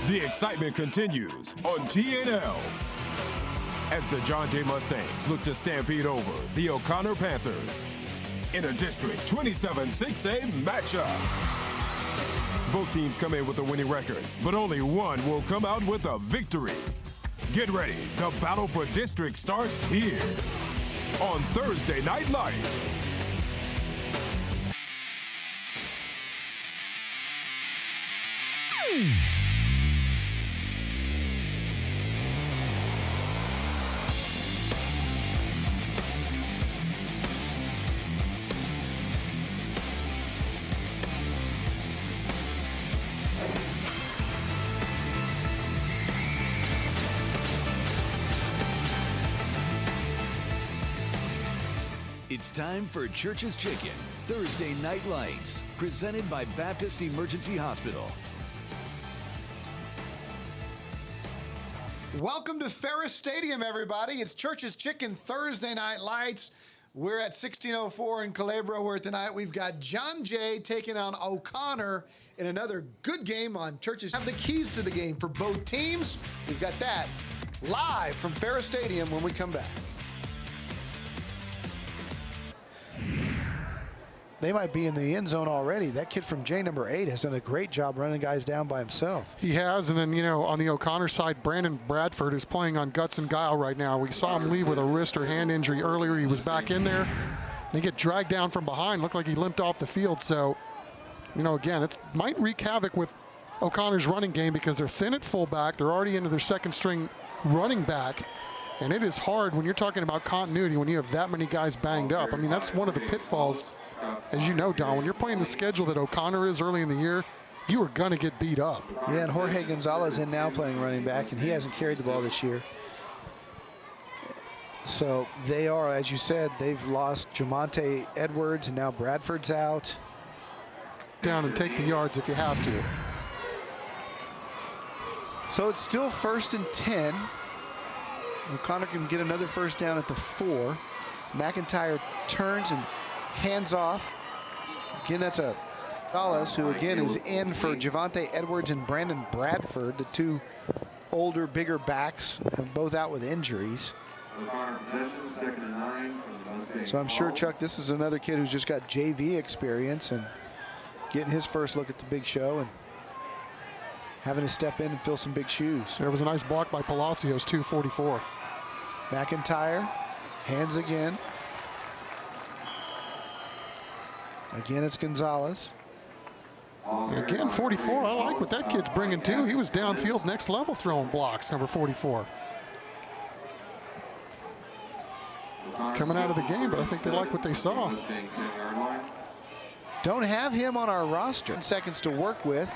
The excitement continues on TNL as the John Jay Mustangs look to stampede over the O'Connor Panthers in a District 27-6A matchup. Both teams come in with a winning record, but only one will come out with a victory. Get ready, the battle for district starts here on Thursday Night Lights. It's time for Church's Chicken, Thursday Night Lights, presented by Baptist Emergency Hospital. Welcome to Ferris Stadium, everybody. It's Church's Chicken, Thursday Night Lights. We're at 1604 in Calabria, where tonight we've got John Jay taking on O'Connor in another good game on Church's. Have the keys to the game for both teams. We've got that live from Ferris Stadium when we come back. They might be in the end zone already. That kid from J number 8 has done a great job running guys down by himself. He has, and then, you know, on the O'Connor side, Brandon Bradford is playing on guts and guile right now. We saw him leave with a wrist or hand injury earlier. He was back in there, and he get dragged down from behind. Looked like he limped off the field. So, you know, again, it might wreak havoc with O'Connor's running game because they're thin at fullback. They're already into their second string running back. And it is hard when you're talking about continuity when you have that many guys banged up. I mean, that's one of the pitfalls. As you know, Don, when you're playing the schedule that O'Connor is early in the year, you are going to get beat up. Yeah, and Jorge Gonzalez in now playing running back, and he hasn't carried the ball this year. So they are, as you said, they've lost Jamonte Edwards, and now Bradford's out. Down and take the yards if you have to. So it's still 1st and 10. O'Connor can get another first down at the 4. McIntyre turns and hands off. Again, that's a Gonzalez, who again is in for Javonte Edwards and Brandon Bradford, the two older, bigger backs, have both out with injuries. So I'm sure, Chuck, this is another kid who's just got JV experience and getting his first look at the big show and having to step in and fill some big shoes. There was a nice block by Palacios, 244. McIntyre, hands again. Again, it's Gonzalez. And again, 44, I like what that kid's bringing too. He was downfield next level throwing blocks, number 44. Coming out of the game, but I think they like what they saw. Don't have him on our roster. 10 seconds to work with.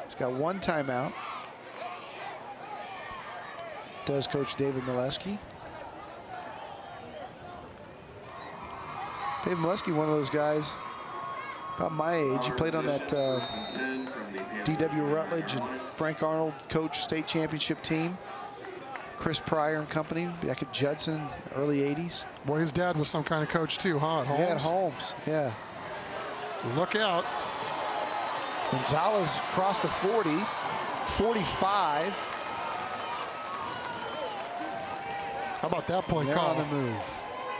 He's got one timeout. Does Coach David Molesky. Dave Molesky, one of those guys about my age. He played on that D.W. Rutledge and Frank Arnold coach state championship team. Chris Pryor and company back at Judson, early 80s. Boy, his dad was some kind of coach too, huh, at Holmes? Yeah, at Holmes, yeah. Look out. Gonzalez across the 40, 45. How about that play They're call? on the move.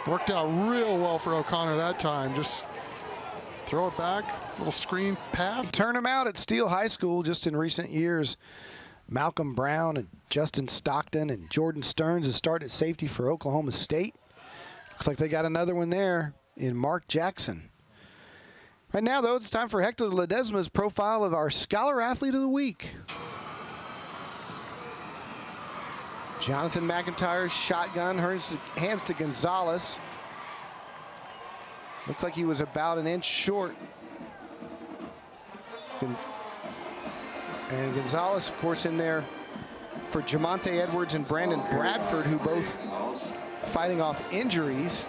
Worked out real well for O'Connor that time. Just throw it back, little screen pass. Turn them out at Steele High School just in recent years. Malcolm Brown and Justin Stockton and Jordan Stearns has started at safety for Oklahoma State. Looks like they got another one there in Mark Jackson. Right now, though, it's time for Hector Ledesma's profile of our Scholar Athlete of the Week. Jonathan McIntyre's shotgun hands to Gonzalez. Looks like he was about an inch short. And Gonzalez, of course, in there for Jamonte Edwards and Brandon Bradford, who both fighting off injuries.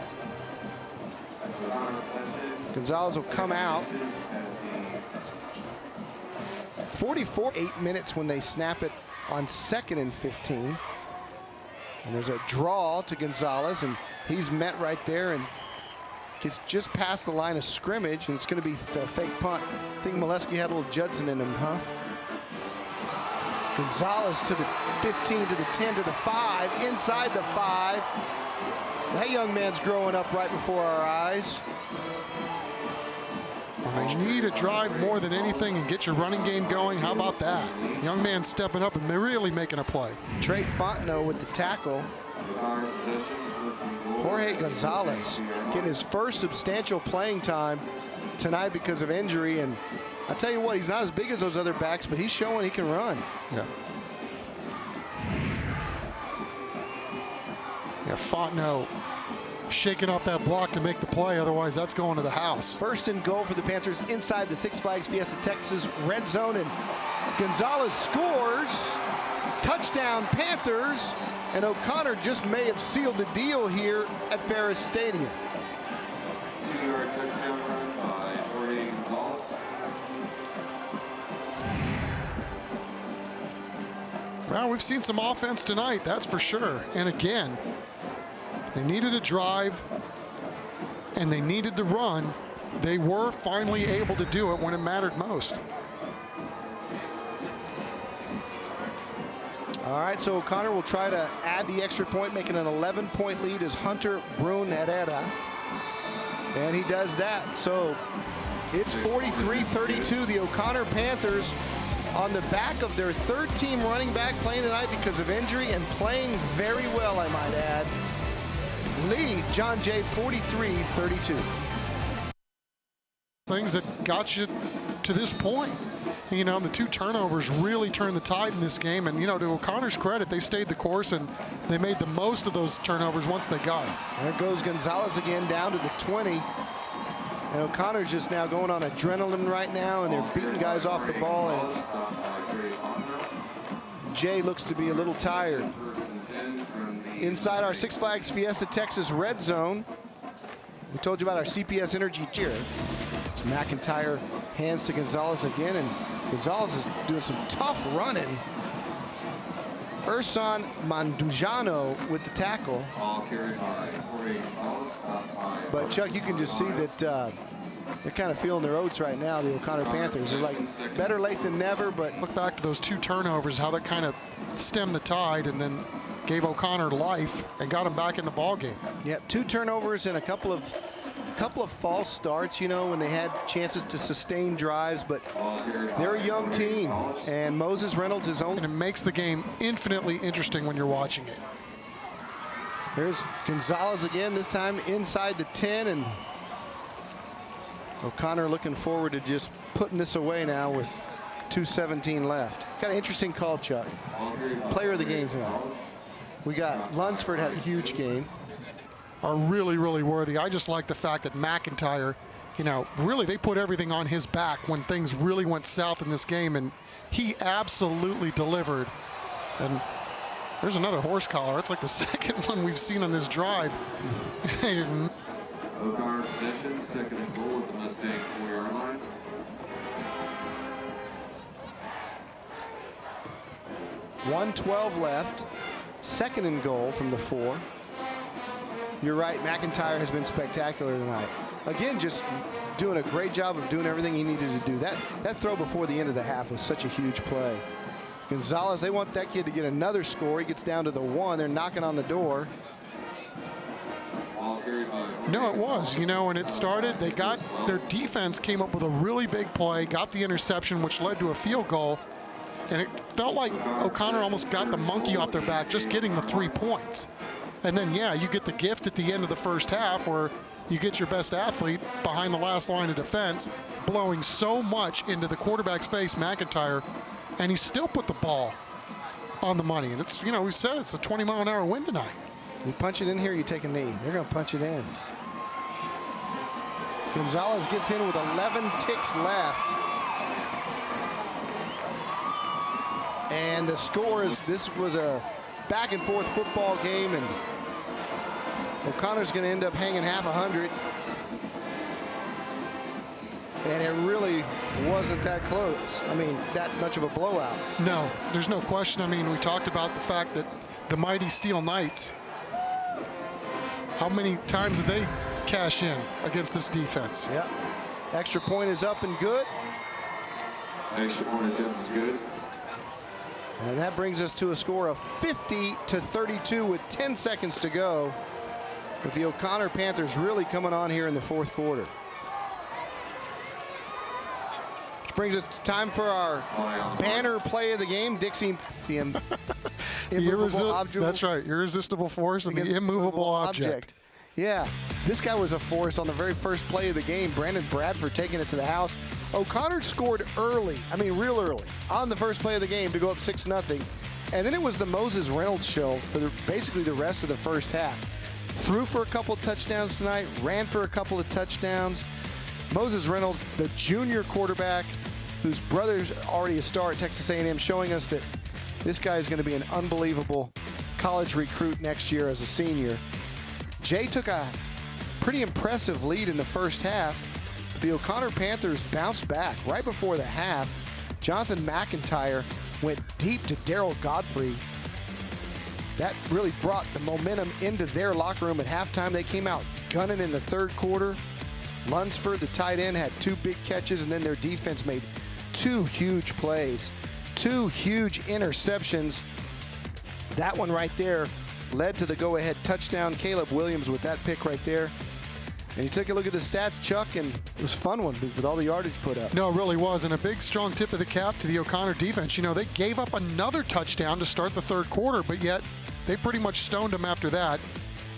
Gonzalez will come out. 44, 8 minutes when they snap it on 2nd and 15. And there's a draw to Gonzalez, and he's met right there and gets just past the line of scrimmage, and it's going to be a fake punt. I think Molesky had a little Judson in him, huh? Gonzalez to the 15, to the 10, to the 5, inside the 5. That young man's growing up right before our eyes. Well, they need a drive more than anything and get your running game going. How about that? Young man stepping up and really making a play. Trey Fontenot with the tackle. Jorge Gonzalez getting his first substantial playing time tonight because of injury. And I tell you what, he's not as big as those other backs, but he's showing he can run. Yeah. Yeah, Fontenot shaking off that block to make the play. Otherwise, that's going to the house. First and goal for the Panthers inside the Six Flags Fiesta Texas red zone. And Gonzalez scores. Touchdown, Panthers. And O'Connor just may have sealed the deal here at Ferris Stadium. 2-yard touchdown run by Jorge Gonzalez. Well, we've seen some offense tonight, that's for sure. And again, they needed a drive and they needed to run. They were finally able to do it when it mattered most. All right, so O'Connor will try to add the extra point, making an 11-point lead as Hunter Brun Herrera. And he does that. So it's 43-32. The O'Connor Panthers on the back of their third-team running back playing tonight because of injury and playing very well, I might add. Lead John Jay 43-32. Things that got you to this point. You know, the 2 turnovers really turned the tide in this game. And, you know, to O'Connor's credit, they stayed the course and they made the most of those turnovers once they got it. There goes Gonzalez again down to the 20. And O'Connor's just now going on adrenaline right now, and they're beating guys off the ball. And Jay looks to be a little tired. Inside our Six Flags Fiesta Texas red zone, we told you about our CPS Energy cheer. It's McIntyre hands to Gonzalez again, and Gonzalez is doing some tough running. Urson Mandujano with the tackle. But Chuck, you can just see that they're kind of feeling their oats right now, the O'Connor Panthers. They're like better late than never, but look back to those 2 turnovers, how that kind of stemmed the tide and then gave O'Connor life and got him back in the ball game. Yep, 2 turnovers and a couple of false starts, you know, when they had chances to sustain drives, but they're a young team, and Moses Reynolds is on. And it makes the game infinitely interesting when you're watching it. There's Gonzalez again, this time inside the 10, and O'Connor looking forward to just putting this away now with 2:17 left. Got an interesting call, Chuck. Player of the game tonight. We got Lunsford had a huge game. Are really, really worthy. I just like the fact that McIntyre, you know, really they put everything on his back when things really went south in this game, and he absolutely delivered. And there's another horse collar. It's like the second one we've seen on this drive. O'Connor possession, second and goal at the Mustang 4-yard line. .112 left. Second and goal from the 4. You're right, McIntyre has been spectacular tonight. Again, just doing a great job of doing everything he needed to do. That throw before the end of the half was such a huge play. Gonzalez, they want that kid to get another score. He gets down to the 1. They're knocking on the door. No, it was, you know, when it started, they got their defense came up with a really big play, got the interception, which led to a field goal. And it felt like O'Connor almost got the monkey off their back just getting the 3 points. And then, yeah, you get the gift at the end of the first half where you get your best athlete behind the last line of defense, blowing so much into the quarterback's face, McIntyre, and he still put the ball on the money. And it's, you know, we said it's a 20-mile-an-hour wind tonight. You punch it in here, you take a knee. They're going to punch it in. Gonzalez gets in with 11 ticks left. And the score is, this was a back and forth football game, and O'Connor's going to end up hanging half 100. And it really wasn't that close. I mean, that much of a blowout. No, there's no question. I mean, we talked about the fact that the mighty Steel Knights, how many times did they cash in against this defense? Yep. Extra point is up and good. Extra point attempt is good. And that brings us to a score of 50-32 with 10 seconds to go. With the O'Connor Panthers really coming on here in the fourth quarter. Which brings us to time for our banner play of the game. Dixie, the immovable object. That's right, irresistible force and the immovable object. Yeah, this guy was a force on the very first play of the game. Brandon Bradford taking it to the house. O'Connor scored early, I mean real early, on the first play of the game to go up 6-0. And then it was the Moses Reynolds show for basically the rest of the first half. Threw for a couple of touchdowns tonight, ran for a couple of touchdowns. Moses Reynolds, the junior quarterback, whose brother's already a star at Texas A&M, showing us that this guy is going to be an unbelievable college recruit next year as a senior. Jay took a pretty impressive lead in the first half. The O'Connor Panthers bounced back right before the half. Jonathan McIntyre went deep to Darryl Godfrey. That really brought the momentum into their locker room at halftime. They came out gunning in the third quarter. Lunsford, the tight end, had 2 big catches, and then their defense made 2 huge plays, 2 huge interceptions. That one right there led to the go-ahead touchdown. Caleb Williams with that pick right there. And you took a look at the stats, Chuck, and it was a fun one with all the yardage put up. No, it really was, and a big, strong tip of the cap to the O'Connor defense. You know, they gave up another touchdown to start the third quarter, but yet they pretty much stoned them after that.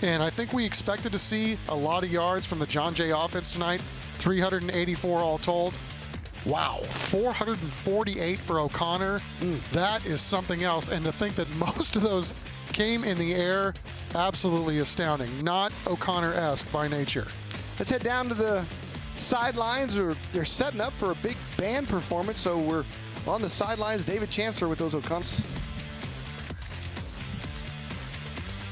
And I think we expected to see a lot of yards from the John Jay offense tonight, 384 all told. Wow, 448 for O'Connor. That is something else, and to think that most of those came in the air, absolutely astounding. Not O'Connor-esque by nature. Let's head down to the sidelines. They're setting up for a big band performance, so we're on the sidelines. David Chancellor with those O'Connors.